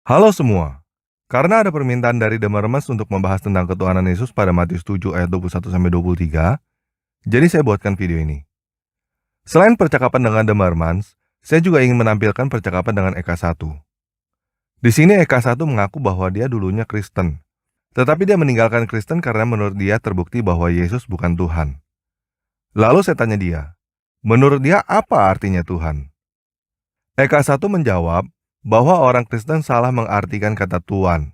Halo semua. Karena ada permintaan dari The Mermans untuk membahas tentang ketuhanan Yesus pada Matius 7 ayat 21-23, jadi saya buatkan video ini. Selain percakapan dengan The Mermans, saya juga ingin menampilkan percakapan dengan Eka 1. Di sini Eka 1 mengaku bahwa dia dulunya Kristen, tetapi dia meninggalkan Kristen karena menurut dia terbukti bahwa Yesus bukan Tuhan. Lalu saya tanya dia, menurut dia apa artinya Tuhan? Eka 1 menjawab bahwa orang Kristen salah mengartikan kata Tuhan.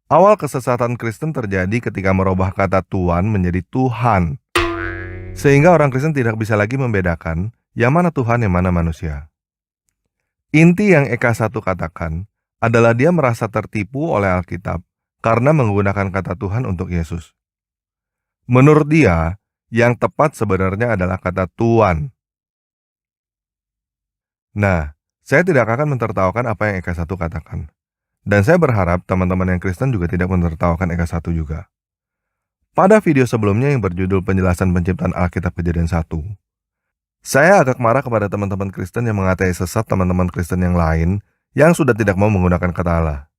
Awal kesesatan Kristen terjadi ketika merubah kata Tuhan menjadi Tuhan. Sehingga orang Kristen tidak bisa lagi membedakan yang mana Tuhan, yang mana manusia. Inti yang Eka 1 katakan adalah dia merasa tertipu oleh Alkitab karena menggunakan kata Tuhan untuk Yesus. Menurut dia, yang tepat sebenarnya adalah kata Tuhan. Nah, saya tidak akan mentertawakan apa yang Eka 1 katakan. Dan saya berharap teman-teman yang Kristen juga tidak menertawakan Eka 1 juga. Pada video sebelumnya yang berjudul penjelasan penciptaan Alkitab Kejadian 1, saya agak marah kepada teman-teman Kristen yang mengatai sesat teman-teman Kristen yang lain yang sudah tidak mau menggunakan kata Allah.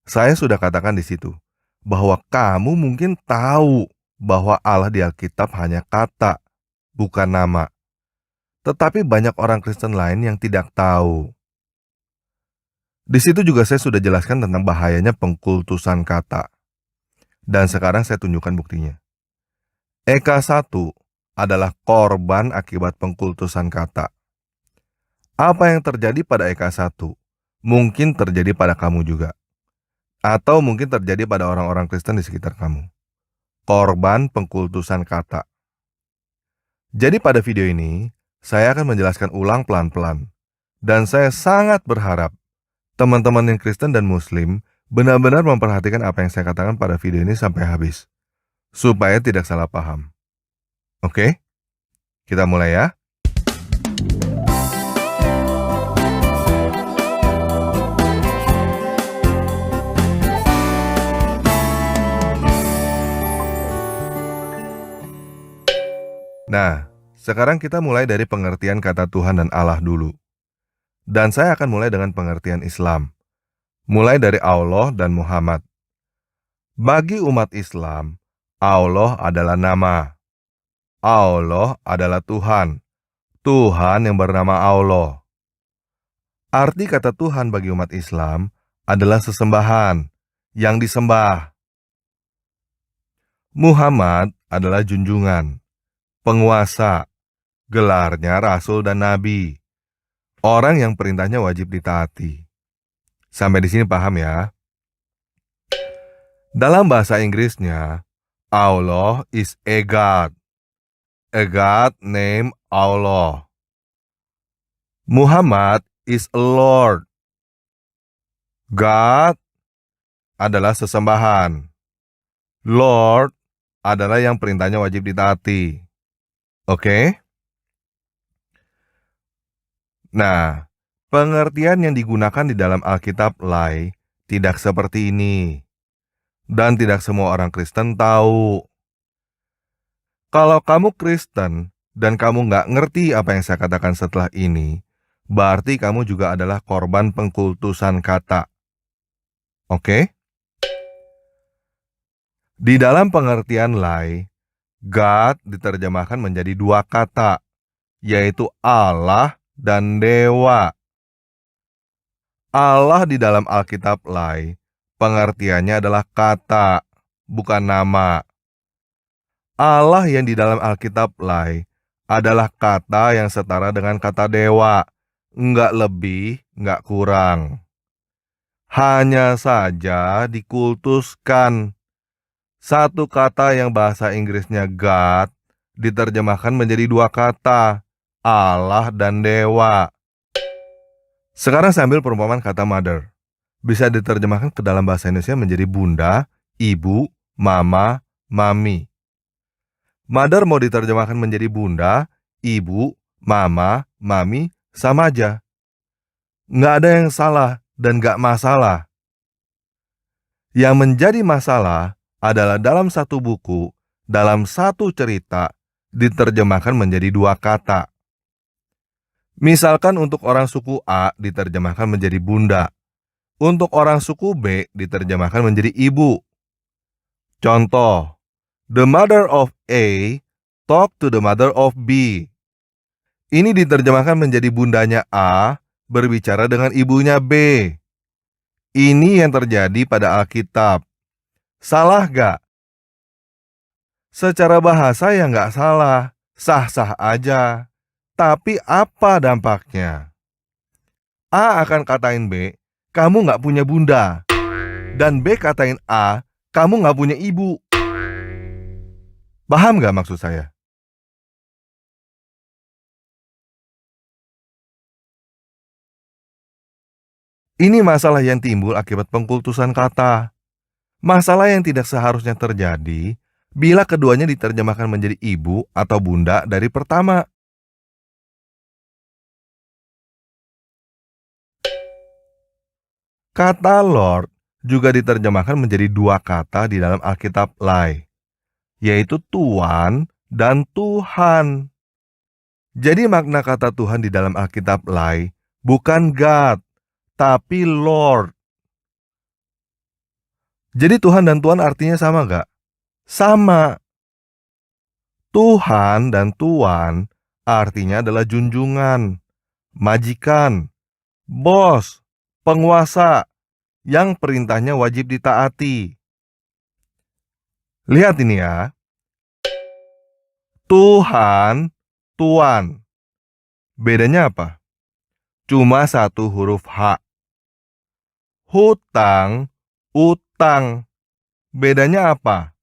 Saya sudah katakan di situ, bahwa kamu mungkin tahu bahwa Allah di Alkitab hanya kata, bukan nama. Tetapi banyak orang Kristen lain yang tidak tahu. Di situ juga saya sudah jelaskan tentang bahayanya pengkultusan kata. Dan sekarang saya tunjukkan buktinya. Eka 1 adalah korban akibat pengkultusan kata. Apa yang terjadi pada Eka 1 mungkin terjadi pada kamu juga. Atau mungkin terjadi pada orang-orang Kristen di sekitar kamu. Korban pengkultusan kata. Jadi pada video ini, saya akan menjelaskan ulang pelan-pelan. Dan saya sangat berharap teman-teman yang Kristen dan Muslim benar-benar memperhatikan apa yang saya katakan pada video ini sampai habis. Supaya tidak salah paham. Oke? Kita mulai ya. Nah, sekarang kita mulai dari pengertian kata Tuhan dan Allah dulu. Dan saya akan mulai dengan pengertian Islam. Mulai dari Allah dan Muhammad. Bagi umat Islam, Allah adalah nama. Allah adalah Tuhan. Tuhan yang bernama Allah. Arti kata Tuhan bagi umat Islam adalah sesembahan, yang disembah. Muhammad adalah junjungan, penguasa, gelarnya Rasul dan Nabi. Orang yang perintahnya wajib ditaati. Sampai di sini paham ya? Dalam bahasa Inggrisnya, Allah is a God. A God named Allah. Muhammad is a Lord. God adalah sesembahan. Lord adalah yang perintahnya wajib ditaati. Oke? Nah, pengertian yang digunakan di dalam Alkitab Lai tidak seperti ini. Dan tidak semua orang Kristen tahu. Kalau kamu Kristen dan kamu nggak ngerti apa yang saya katakan setelah ini, berarti kamu juga adalah korban pengkultusan kata. Oke? Di dalam pengertian Lai, God diterjemahkan menjadi dua kata, yaitu Allah dan Dewa. Allah di dalam Alkitab Lai, pengertiannya adalah kata, bukan nama. Allah yang di dalam Alkitab Lai adalah kata yang setara dengan kata dewa, enggak lebih, enggak kurang. Hanya saja dikultuskan. Satu kata yang bahasa Inggrisnya God diterjemahkan menjadi dua kata, Allah dan Dewa. Sekarang saya ambil perumpamaan kata mother. Bisa diterjemahkan ke dalam bahasa Indonesia menjadi bunda, ibu, mama, mami. Mother mau diterjemahkan menjadi bunda, ibu, mama, mami, sama aja. Nggak ada yang salah dan nggak masalah. Yang menjadi masalah adalah dalam satu buku, dalam satu cerita, diterjemahkan menjadi dua kata. Misalkan untuk orang suku A diterjemahkan menjadi bunda, Untuk orang suku B diterjemahkan menjadi ibu. Contoh, the mother of A talk to the mother of B. Ini diterjemahkan menjadi bundanya A berbicara dengan ibunya B. Ini yang terjadi pada Alkitab. Salah gak? Secara bahasa ya nggak salah, sah-sah aja. Tapi apa dampaknya? A akan katain B, kamu nggak punya bunda. Dan B katain A, kamu nggak punya ibu. Paham nggak maksud saya? Ini masalah yang timbul akibat pengkultusan kata. Masalah yang tidak seharusnya terjadi bila keduanya diterjemahkan menjadi ibu atau bunda dari pertama. Kata Lord juga diterjemahkan menjadi dua kata di dalam Alkitab Lai, yaitu Tuan dan Tuhan. Jadi makna kata Tuhan di dalam Alkitab Lai bukan God, tapi Lord. Jadi Tuhan dan Tuan artinya sama gak? Sama. Tuhan dan Tuan artinya adalah junjungan, majikan, bos, penguasa, yang perintahnya wajib ditaati. Lihat ini ya. Tuhan, Tuan. Bedanya apa? Cuma satu huruf H. Hutang, utang. Bedanya apa?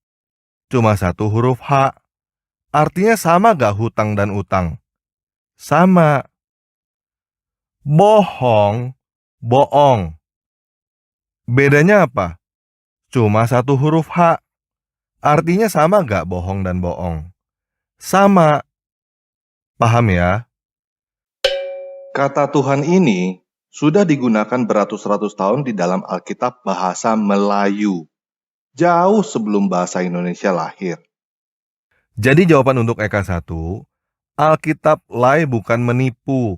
Cuma satu huruf H. Artinya sama gak hutang dan utang? Sama. Bohong, bohong. Bedanya apa? Cuma satu huruf H. Artinya sama gak bohong dan bohong? Sama. Paham ya? Kata Tuhan ini sudah digunakan beratus-ratus tahun di dalam Alkitab bahasa Melayu, jauh sebelum bahasa Indonesia lahir. Jadi jawaban untuk Eka 1, Alkitab Lai bukan menipu,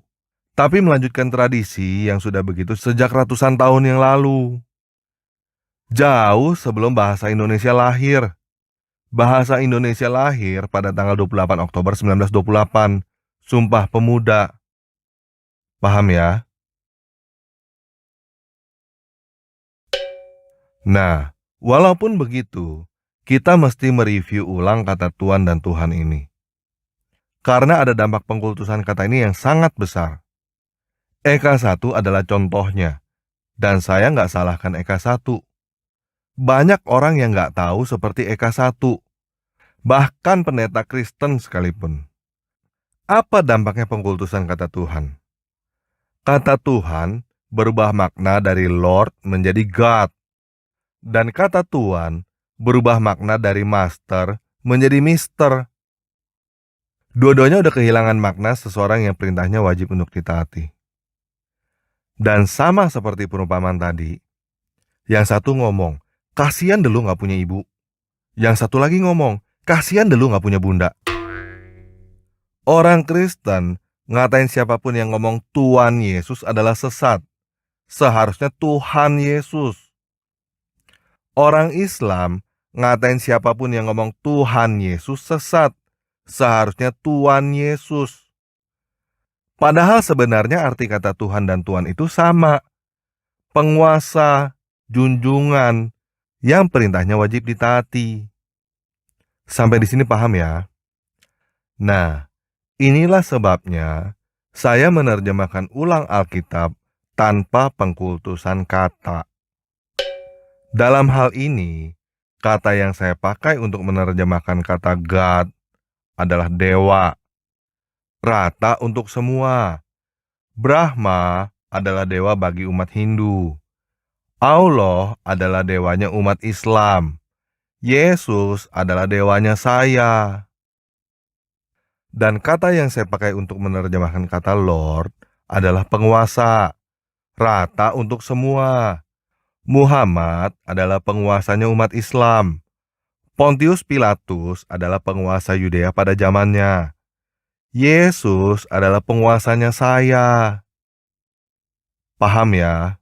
tapi melanjutkan tradisi yang sudah begitu sejak ratusan tahun yang lalu. Jauh sebelum bahasa Indonesia lahir. Bahasa Indonesia lahir pada tanggal 28 Oktober 1928, Sumpah Pemuda. Paham ya? Nah, walaupun begitu, kita mesti mereview ulang kata Tuan dan Tuhan ini. Karena ada dampak pengkultusan kata ini yang sangat besar. Eka 1 adalah contohnya, dan saya nggak salahkan Eka 1. Banyak orang yang nggak tahu seperti Eka 1, bahkan pendeta Kristen sekalipun. Apa dampaknya pengkultusan kata Tuhan? Kata Tuhan berubah makna dari Lord menjadi God. Dan kata Tuan berubah makna dari Master menjadi Mister. Dua-duanya udah kehilangan makna seseorang yang perintahnya wajib untuk ditaati. Dan sama seperti perumpamaan tadi, yang satu ngomong, kasihan dulu gak punya ibu. Yang satu lagi ngomong, kasihan dulu gak punya bunda. Orang Kristen ngatain siapapun yang ngomong Tuhan Yesus adalah sesat. Seharusnya Tuhan Yesus. Orang Islam ngatain siapapun yang ngomong Tuhan Yesus sesat. Seharusnya Tuhan Yesus. Padahal sebenarnya arti kata Tuhan dan Tuhan itu sama. Penguasa, junjungan, yang perintahnya wajib ditaati. Sampai di sini paham ya? Nah, inilah sebabnya saya menerjemahkan ulang Alkitab tanpa pengkultusan kata. Dalam hal ini, kata yang saya pakai untuk menerjemahkan kata God adalah dewa. Rata untuk semua. Brahma adalah dewa bagi umat Hindu. Allah adalah dewanya umat Islam. Yesus adalah dewanya saya. Dan kata yang saya pakai untuk menerjemahkan kata Lord adalah penguasa. Rata untuk semua. Muhammad adalah penguasanya umat Islam. Pontius Pilatus adalah penguasa Yudea pada zamannya. Yesus adalah penguasanya saya. Paham ya?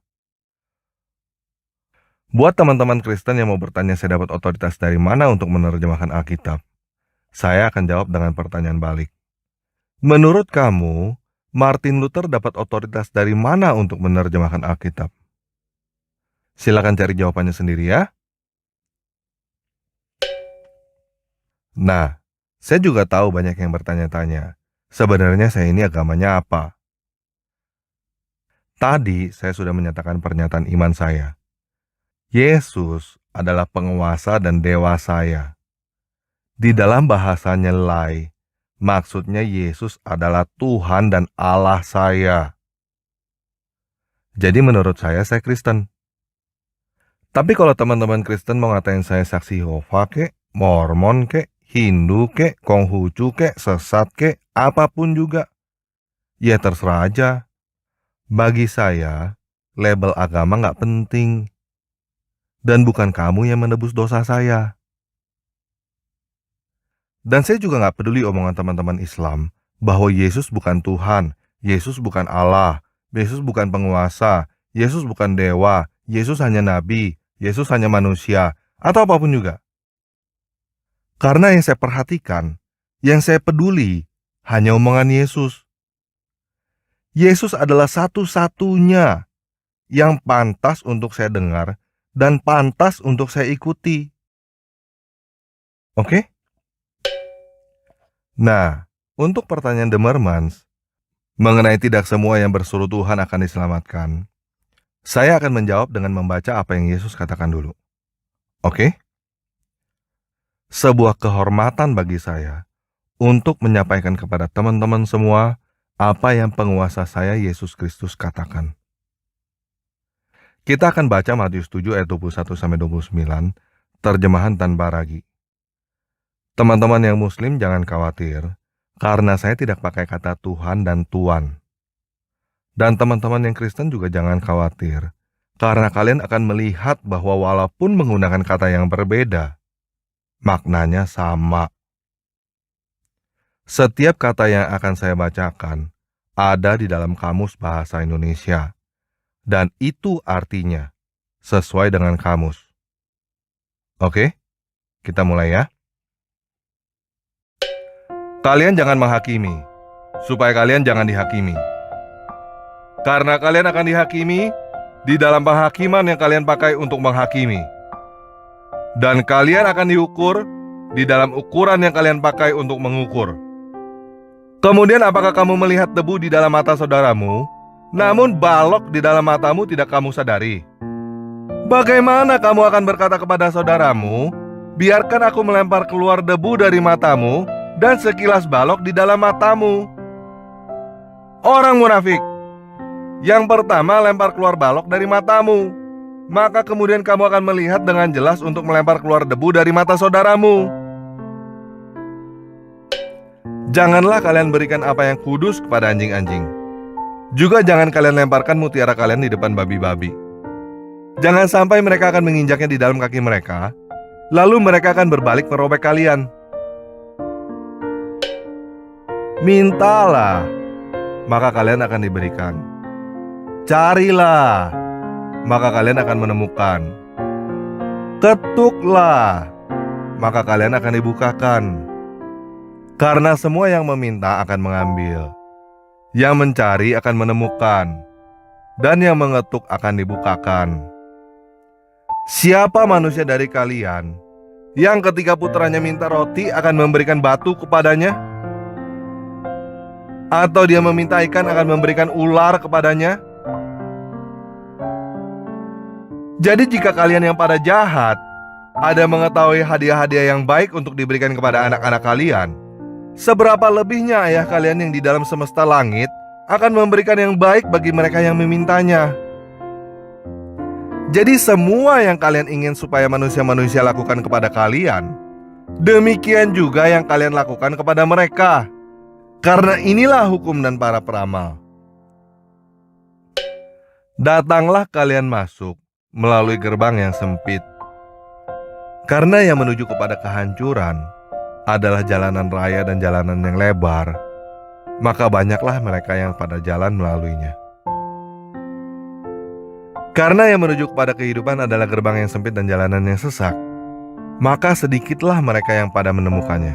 Buat teman-teman Kristen yang mau bertanya saya dapat otoritas dari mana untuk menerjemahkan Alkitab, saya akan jawab dengan pertanyaan balik. Menurut kamu, Martin Luther dapat otoritas dari mana untuk menerjemahkan Alkitab? Silakan cari jawabannya sendiri ya. Nah, saya juga tahu banyak yang bertanya-tanya, sebenarnya saya ini agamanya apa? Tadi saya sudah menyatakan pernyataan iman saya. Yesus adalah penguasa dan dewa saya. Di dalam bahasanya Lai, maksudnya Yesus adalah Tuhan dan Allah saya. Jadi menurut saya Kristen. Tapi kalau teman-teman Kristen mau ngatain saya saksi Yehova kek, Mormon kek, Hindu kek, Konghucu kek, sesat kek, apapun juga, ya terserah aja. Bagi saya, label agama nggak penting. Dan bukan kamu yang menebus dosa saya. Dan saya juga nggak peduli omongan teman-teman Islam bahwa Yesus bukan Tuhan, Yesus bukan Allah, Yesus bukan penguasa, Yesus bukan dewa, Yesus hanya nabi, Yesus hanya manusia, atau apapun juga. Karena yang saya perhatikan, yang saya peduli, hanya omongan Yesus. Yesus adalah satu-satunya yang pantas untuk saya dengar dan pantas untuk saya ikuti. Oke? Nah, untuk pertanyaan The Mermans mengenai tidak semua yang berseru Tuhan akan diselamatkan, saya akan menjawab dengan membaca apa yang Yesus katakan dulu. Oke? Sebuah kehormatan bagi saya untuk menyampaikan kepada teman-teman semua apa yang penguasa saya Yesus Kristus katakan. Kita akan baca Matius 7 ayat 21-29, terjemahan tanpa ragi. Teman-teman yang muslim jangan khawatir, karena saya tidak pakai kata Tuhan dan Tuan. Dan teman-teman yang Kristen juga jangan khawatir, karena kalian akan melihat bahwa walaupun menggunakan kata yang berbeda, maknanya sama. Setiap kata yang akan saya bacakan ada di dalam Kamus Bahasa Indonesia. Dan itu artinya sesuai dengan kamus. Oke, kita mulai ya. Kalian jangan menghakimi, supaya kalian jangan dihakimi. Karena kalian akan dihakimi di dalam penghakiman yang kalian pakai untuk menghakimi. Dan kalian akan diukur di dalam ukuran yang kalian pakai untuk mengukur. Kemudian apakah kamu melihat debu di dalam mata saudaramu, namun balok di dalam matamu tidak kamu sadari? Bagaimana kamu akan berkata kepada saudaramu, biarkan aku melempar keluar debu dari matamu dan sekilas balok di dalam matamu? Orang munafik, yang pertama lempar keluar balok dari matamu, maka kemudian kamu akan melihat dengan jelas untuk melempar keluar debu dari mata saudaramu. Janganlah kalian berikan apa yang kudus kepada anjing-anjing. Juga jangan kalian lemparkan mutiara kalian di depan babi-babi. Jangan sampai mereka akan menginjaknya di dalam kaki mereka, lalu mereka akan berbalik merobek kalian. Mintalah, maka kalian akan diberikan. Carilah, maka kalian akan menemukan. Ketuklah, maka kalian akan dibukakan. Karena semua yang meminta akan mengambil, yang mencari akan menemukan, dan yang mengetuk akan dibukakan. Siapa manusia dari kalian yang ketika putranya minta roti akan memberikan batu kepadanya? Atau dia meminta ikan akan memberikan ular kepadanya? Jadi jika kalian yang pada jahat ada mengetahui hadiah-hadiah yang baik untuk diberikan kepada anak-anak kalian, seberapa lebihnya Ayah kalian yang di dalam semesta langit akan memberikan yang baik bagi mereka yang memintanya. Jadi semua yang kalian ingin supaya manusia-manusia lakukan kepada kalian, demikian juga yang kalian lakukan kepada mereka. Karena inilah hukum dan para peramal. Datanglah kalian masuk melalui gerbang yang sempit. Karena yang menuju kepada kehancuran adalah jalanan raya dan jalanan yang lebar, maka banyaklah mereka yang pada jalan melaluinya. Karena yang menuju kepada kehidupan adalah gerbang yang sempit dan jalanan yang sesak, maka sedikitlah mereka yang pada menemukannya.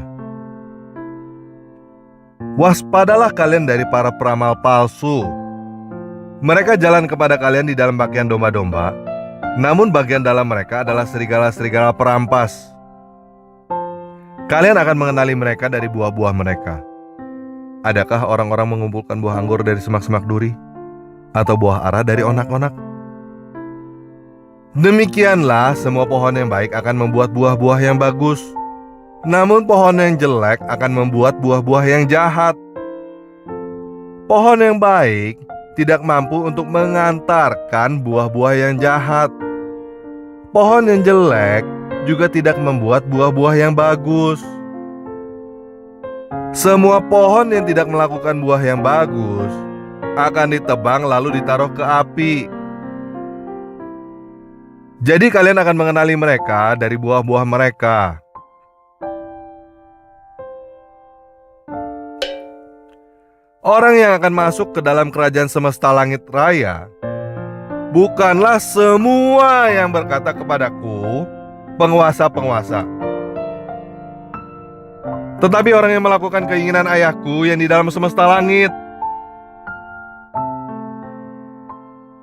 Waspadalah kalian dari para peramal palsu. Mereka jalan kepada kalian di dalam pakaian domba-domba, namun bagian dalam mereka adalah serigala-serigala perampas. Kalian akan mengenali mereka dari buah-buah mereka. Adakah orang-orang mengumpulkan buah anggur dari semak-semak duri, atau buah ara dari onak-onak? Demikianlah semua pohon yang baik akan membuat buah-buah yang bagus, namun pohon yang jelek akan membuat buah-buah yang jahat. Pohon yang baik tidak mampu untuk mengantarkan buah-buah yang jahat. Pohon yang jelek juga tidak membuat buah-buah yang bagus. Semua pohon yang tidak melakukan buah yang bagus akan ditebang lalu ditaruh ke api. Jadi kalian akan mengenali mereka dari buah-buah mereka. Orang yang akan masuk ke dalam kerajaan semesta langit raya bukanlah semua yang berkata kepadaku, penguasa-penguasa, tetapi orang yang melakukan keinginan Ayahku yang di dalam semesta langit.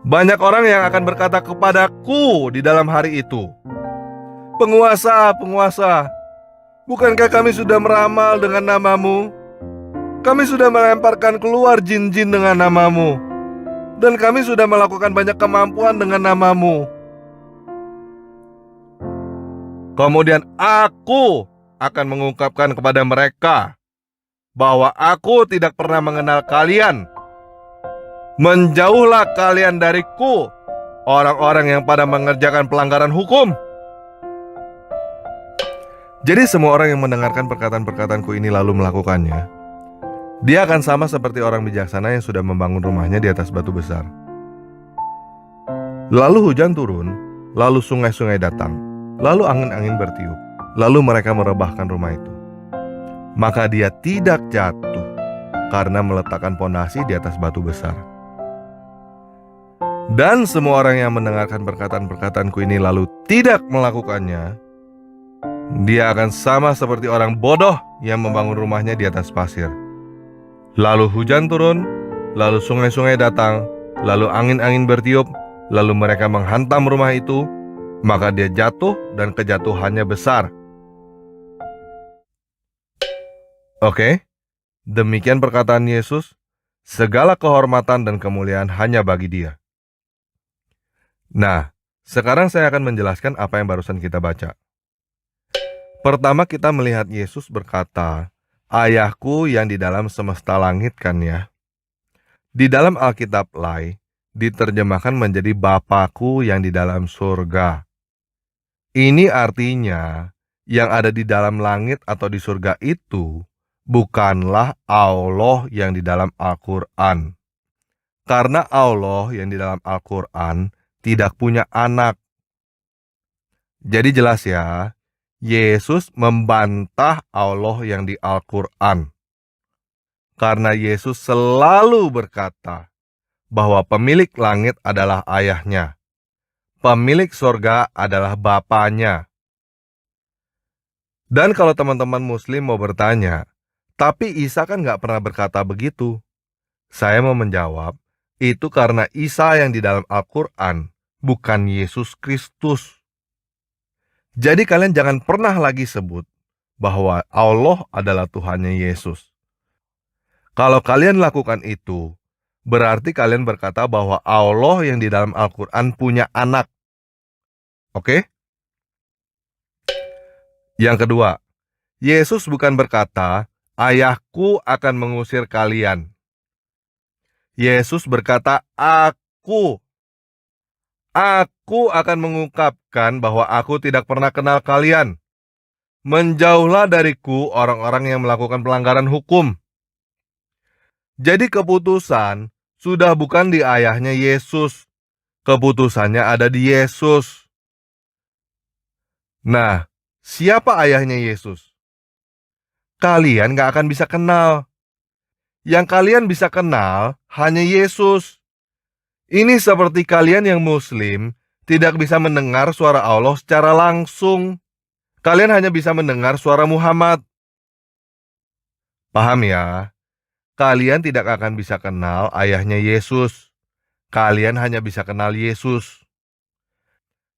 Banyak orang yang akan berkata kepadaku di dalam hari itu, "Penguasa, penguasa, bukankah kami sudah meramal dengan namamu? Kami sudah melemparkan keluar jin-jin dengan namamu, dan kami sudah melakukan banyak kemampuan dengan namamu." Kemudian aku akan mengungkapkan kepada mereka bahwa aku tidak pernah mengenal kalian. Menjauhlah kalian dariku, orang-orang yang pada mengerjakan pelanggaran hukum. Jadi semua orang yang mendengarkan perkataan-perkataanku ini lalu melakukannya, dia akan sama seperti orang bijaksana yang sudah membangun rumahnya di atas batu besar. Lalu hujan turun, lalu sungai-sungai datang, lalu angin-angin bertiup, lalu mereka merebahkan rumah itu. Maka dia tidak jatuh karena meletakkan pondasi di atas batu besar. Dan semua orang yang mendengarkan perkataan-perkataanku ini lalu tidak melakukannya, dia akan sama seperti orang bodoh yang membangun rumahnya di atas pasir. Lalu hujan turun, lalu sungai-sungai datang, lalu angin-angin bertiup, lalu mereka menghantam rumah itu, maka dia jatuh dan kejatuhannya besar. Oke, demikian perkataan Yesus. Segala kehormatan dan kemuliaan hanya bagi Dia. Nah, sekarang saya akan menjelaskan apa yang barusan kita baca. Pertama kita melihat Yesus berkata, "Ayahku yang di dalam semesta langit," kan ya. Di dalam Alkitab Lai diterjemahkan menjadi Bapakku yang di dalam surga. Ini artinya yang ada di dalam langit atau di surga itu bukanlah Allah yang di dalam Al-Quran. Karena Allah yang di dalam Al-Quran tidak punya anak. Jadi jelas ya, Yesus membantah Allah yang di Al-Quran. Karena Yesus selalu berkata bahwa pemilik langit adalah ayahnya, pemilik surga adalah bapanya. Dan kalau teman-teman muslim mau bertanya, tapi Isa kan gak pernah berkata begitu. Saya mau menjawab, itu karena Isa yang di dalam Al-Quran bukan Yesus Kristus. Jadi kalian jangan pernah lagi sebut bahwa Allah adalah Tuhannya Yesus. Kalau kalian lakukan itu, berarti kalian berkata bahwa Allah yang di dalam Al-Quran punya anak. Oke? Yang kedua, Yesus bukan berkata, "Ayahku akan mengusir kalian." Yesus berkata, Aku akan mengungkapkan bahwa aku tidak pernah kenal kalian. Menjauhlah dariku orang-orang yang melakukan pelanggaran hukum. Jadi keputusan sudah bukan di ayahnya Yesus. Keputusannya ada di Yesus. Nah, siapa ayahnya Yesus? Kalian gak akan bisa kenal. Yang kalian bisa kenal hanya Yesus. Ini seperti kalian yang muslim tidak bisa mendengar suara Allah secara langsung. Kalian hanya bisa mendengar suara Muhammad. Paham ya? Kalian tidak akan bisa kenal ayahnya Yesus. Kalian hanya bisa kenal Yesus.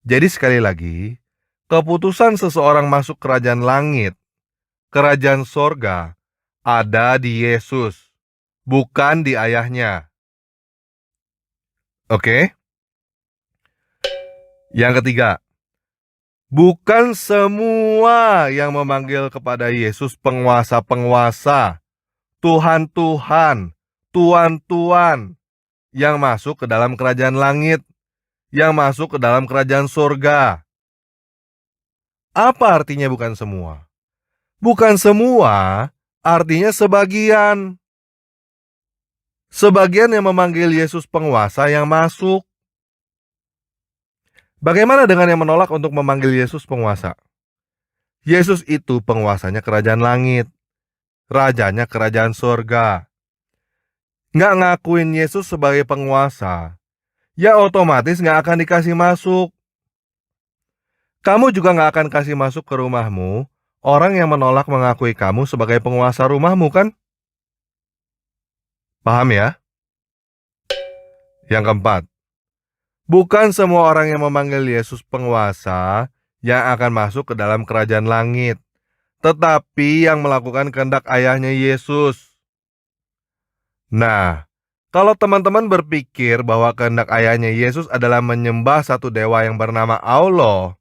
Jadi sekali lagi, keputusan seseorang masuk kerajaan langit, kerajaan sorga, ada di Yesus, bukan di ayahnya. Oke? Yang ketiga, bukan semua yang memanggil kepada Yesus penguasa-penguasa, Tuhan-Tuhan, Tuan-Tuan yang masuk ke dalam kerajaan langit, yang masuk ke dalam kerajaan sorga. Apa artinya bukan semua? Bukan semua, artinya sebagian. Sebagian yang memanggil Yesus penguasa yang masuk. Bagaimana dengan yang menolak untuk memanggil Yesus penguasa? Yesus itu penguasanya kerajaan langit, rajanya kerajaan sorga. Nggak ngakuin Yesus sebagai penguasa, ya otomatis nggak akan dikasih masuk. Kamu juga nggak akan kasih masuk ke rumahmu orang yang menolak mengakui kamu sebagai penguasa rumahmu, kan? Paham ya? Yang keempat, bukan semua orang yang memanggil Yesus penguasa yang akan masuk ke dalam kerajaan langit, tetapi yang melakukan kehendak ayahnya Yesus. Nah, kalau teman-teman berpikir bahwa kehendak ayahnya Yesus adalah menyembah satu dewa yang bernama Allah,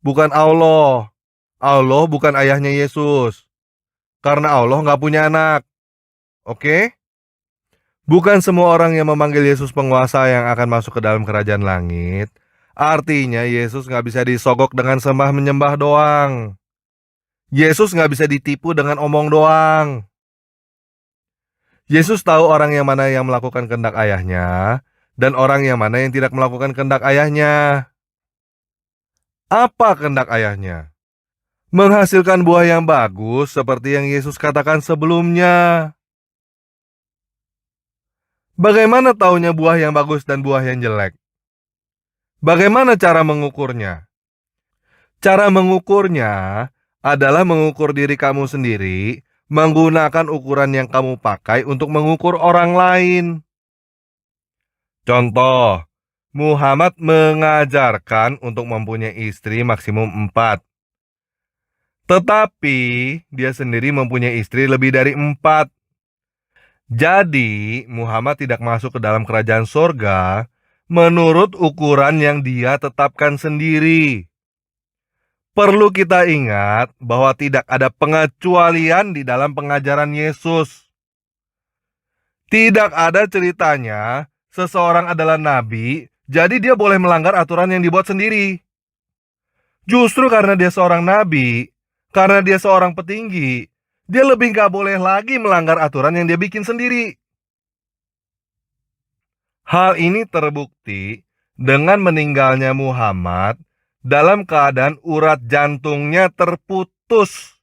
bukan Allah. Allah bukan ayahnya Yesus. Karena Allah nggak punya anak. Oke? Bukan semua orang yang memanggil Yesus penguasa yang akan masuk ke dalam kerajaan langit. Artinya Yesus nggak bisa disogok dengan sembah menyembah doang. Yesus nggak bisa ditipu dengan omong doang. Yesus tahu orang yang mana yang melakukan kehendak ayahnya dan orang yang mana yang tidak melakukan kehendak ayahnya. Apa kehendak ayahnya? Menghasilkan buah yang bagus seperti yang Yesus katakan sebelumnya. Bagaimana taunya buah yang bagus dan buah yang jelek? Bagaimana cara mengukurnya? Cara mengukurnya adalah mengukur diri kamu sendiri menggunakan ukuran yang kamu pakai untuk mengukur orang lain. Contoh, Muhammad mengajarkan untuk mempunyai istri maksimum 4. Tetapi dia sendiri mempunyai istri lebih dari 4. Jadi, Muhammad tidak masuk ke dalam kerajaan sorga menurut ukuran yang dia tetapkan sendiri. Perlu kita ingat bahwa tidak ada pengecualian di dalam pengajaran Yesus. Tidak ada ceritanya seseorang adalah nabi, jadi dia boleh melanggar aturan yang dibuat sendiri. Justru karena dia seorang nabi, karena dia seorang petinggi, dia lebih gak boleh lagi melanggar aturan yang dia bikin sendiri. Hal ini terbukti dengan meninggalnya Muhammad dalam keadaan urat jantungnya terputus.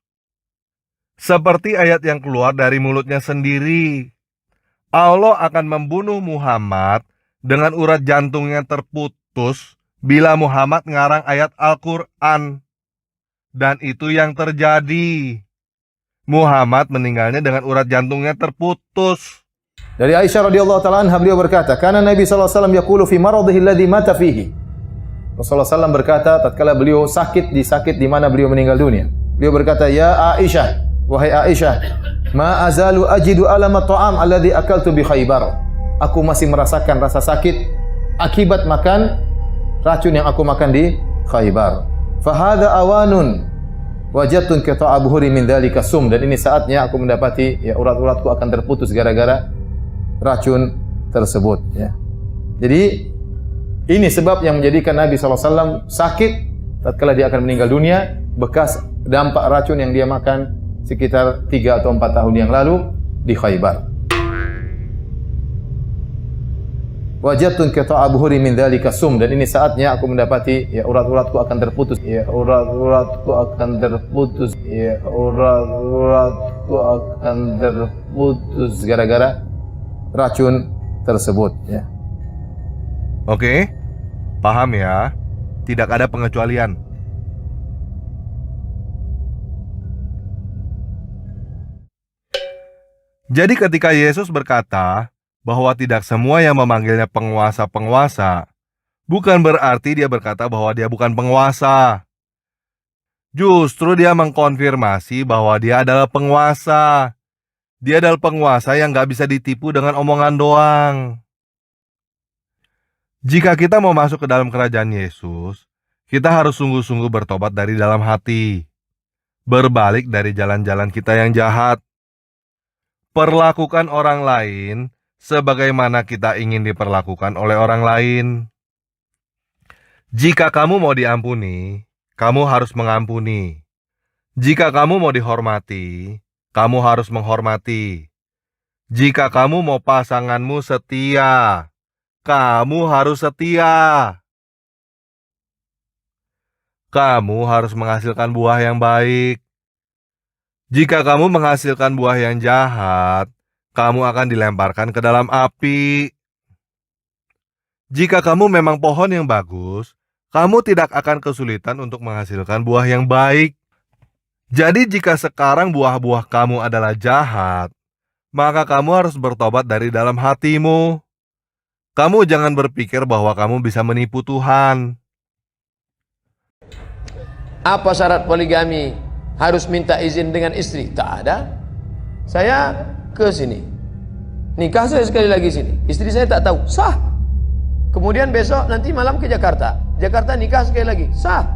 Seperti ayat yang keluar dari mulutnya sendiri. Allah akan membunuh Muhammad dengan urat jantungnya terputus bila Muhammad ngarang ayat Al-Quran. Dan itu yang terjadi. Muhammad meninggalnya dengan urat jantungnya terputus. Dari Aisyah radhiyallahu taala anha beliau berkata, "Kana Nabi sallallahu alaihi wasallam yaqulu fi maradhihi alladhi mata fihi." Rasulullah SAW berkata tatkala beliau sakit di mana beliau meninggal dunia. Beliau berkata, "Ya Aisyah, wahai Aisyah, ma azalu ajidu alama ta'am alladhi akaltu bi Khaybar." Aku masih merasakan rasa sakit akibat makan racun yang aku makan di Khaybar. Fa hadha awanun wajadtu qita'a buhuri min dzalika sum, dan ini saatnya aku mendapati urat-uratku akan terputus gara-gara racun tersebut ya. Jadi ini sebab yang menjadikan Nabi SAW sakit tatkala dia akan meninggal dunia, bekas dampak racun yang dia makan sekitar 3 atau 4 tahun yang lalu di Khaybar. Wajadtu qita'a buhuri min dzalika sum, dan ini saatnya aku mendapati urat-uratku akan terputus. Urat-uratku akan terputus. Urat-uratku akan terputus gara-gara racun tersebut ya. Oke? Paham ya? Tidak ada pengecualian. Jadi ketika Yesus berkata bahwa tidak semua yang memanggilnya penguasa-penguasa, bukan berarti dia berkata bahwa dia bukan penguasa. Justru dia mengkonfirmasi bahwa dia adalah penguasa. Dia adalah penguasa yang gak bisa ditipu dengan omongan doang. Jika kita mau masuk ke dalam kerajaan Yesus, kita harus sungguh-sungguh bertobat dari dalam hati. Berbalik dari jalan-jalan kita yang jahat. Perlakukan orang lain sebagaimana kita ingin diperlakukan oleh orang lain. Jika kamu mau diampuni, kamu harus mengampuni. Jika kamu mau dihormati, kamu harus menghormati. Jika kamu mau pasanganmu setia, kamu harus setia. Kamu harus menghasilkan buah yang baik. Jika kamu menghasilkan buah yang jahat, kamu akan dilemparkan ke dalam api. Jika kamu memang pohon yang bagus, kamu tidak akan kesulitan untuk menghasilkan buah yang baik. Jadi jika sekarang buah-buah kamu adalah jahat, maka kamu harus bertobat dari dalam hatimu. Kamu jangan berpikir bahwa kamu bisa menipu Tuhan. Apa syarat poligami? Harus minta izin dengan istri? Tak ada. Saya ke sini, nikah saya sekali lagi sini, istri saya tak tahu, sah. Kemudian besok nanti malam ke Jakarta, Jakarta nikah sekali lagi, sah.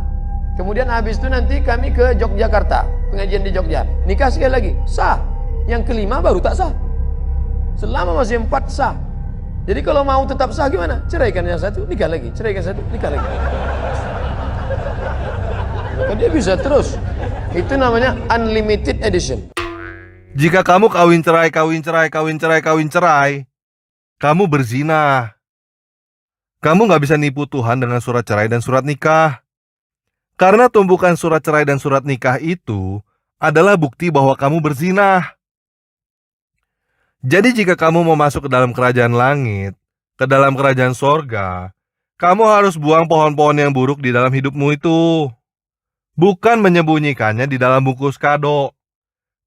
Kemudian habis itu nanti kami ke Yogyakarta, pengajian di Jogja, nikah sekali lagi, sah. Yang kelima baru tak sah. Selama masih 4 sah. Jadi kalau mau tetap sah gimana? Ceraikan yang satu, nikah lagi, ceraikan satu, nikah lagi. Maka dia bisa terus. Itu namanya unlimited edition. Jika kamu kawin cerai, kamu berzina. Kamu gak bisa nipu Tuhan dengan surat cerai dan surat nikah. Karena tumbukan surat cerai dan surat nikah itu adalah bukti bahwa kamu berzina. Jadi jika kamu mau masuk ke dalam kerajaan langit, ke dalam kerajaan sorga, kamu harus buang pohon-pohon yang buruk di dalam hidupmu itu. Bukan menyembunyikannya di dalam bungkus kado.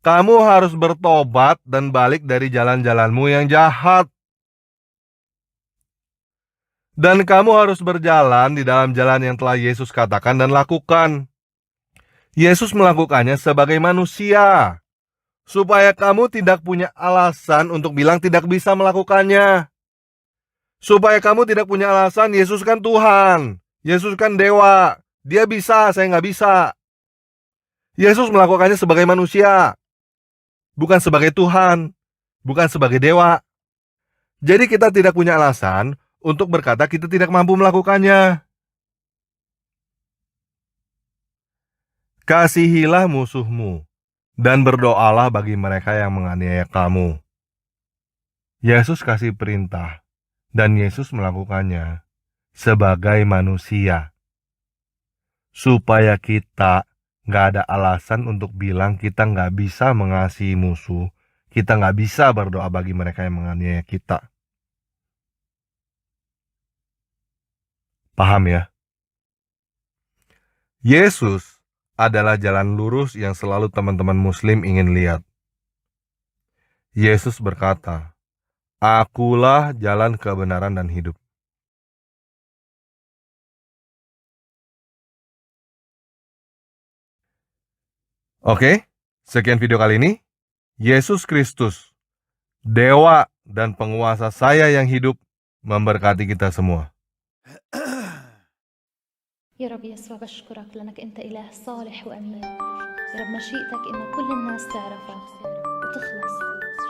Kamu harus bertobat dan balik dari jalan-jalanmu yang jahat. Dan kamu harus berjalan di dalam jalan yang telah Yesus katakan dan lakukan. Yesus melakukannya sebagai manusia, supaya kamu tidak punya alasan untuk bilang tidak bisa melakukannya. Supaya kamu tidak punya alasan, Yesus kan Tuhan, Yesus kan dewa, dia bisa, saya nggak bisa. Yesus melakukannya sebagai manusia, bukan sebagai Tuhan, bukan sebagai dewa. Jadi kita tidak punya alasan untuk berkata kita tidak mampu melakukannya. Kasihilah musuhmu dan berdoalah bagi mereka yang menganiaya kamu. Yesus kasih perintah dan Yesus melakukannya sebagai manusia. Supaya kita gak ada alasan untuk bilang kita gak bisa mengasihi musuh, kita gak bisa berdoa bagi mereka yang menganiaya kita. Paham ya? Yesus adalah jalan lurus yang selalu teman-teman muslim ingin lihat. Yesus berkata, "Akulah jalan kebenaran dan hidup." Oke, sekian video kali ini. Yesus Kristus, Dewa dan penguasa saya yang hidup, memberkati kita semua. يا رب يسوع بشكرك لأنك أنت إله صالح وأمين. يا رب مشيئتك إنه كل الناس تعرفك وتخلص.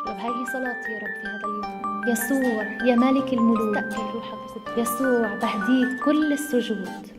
يا رب هاي صلاتي يا رب في هذا اليوم. يسوع يا مالك الملوك، استقبل روحك القدس. يسوع بهديك كل السجود.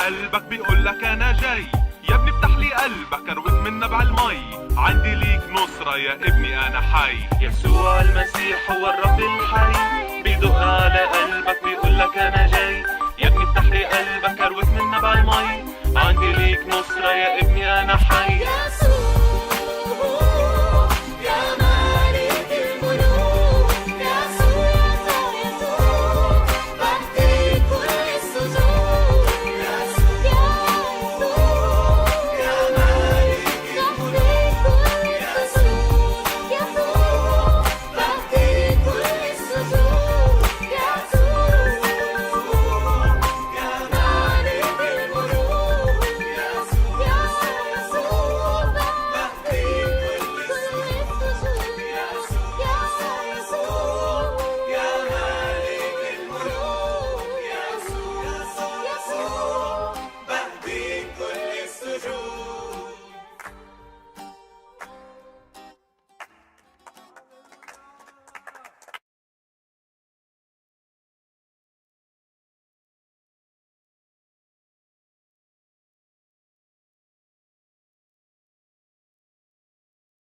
قلبك بيقول لك انا جاي، يا ابني افتح لي قلبك ارويك من نبع المي، عندي ليك نصرة يا ابني انا حي. يسوع المسيح هو الرب الحي، بيدق على قلبك بيقول لك انا جاي، يا ابني افتح لي قلبك ارويك من نبع المي، عندي ليك نصرة يا ابني انا حي.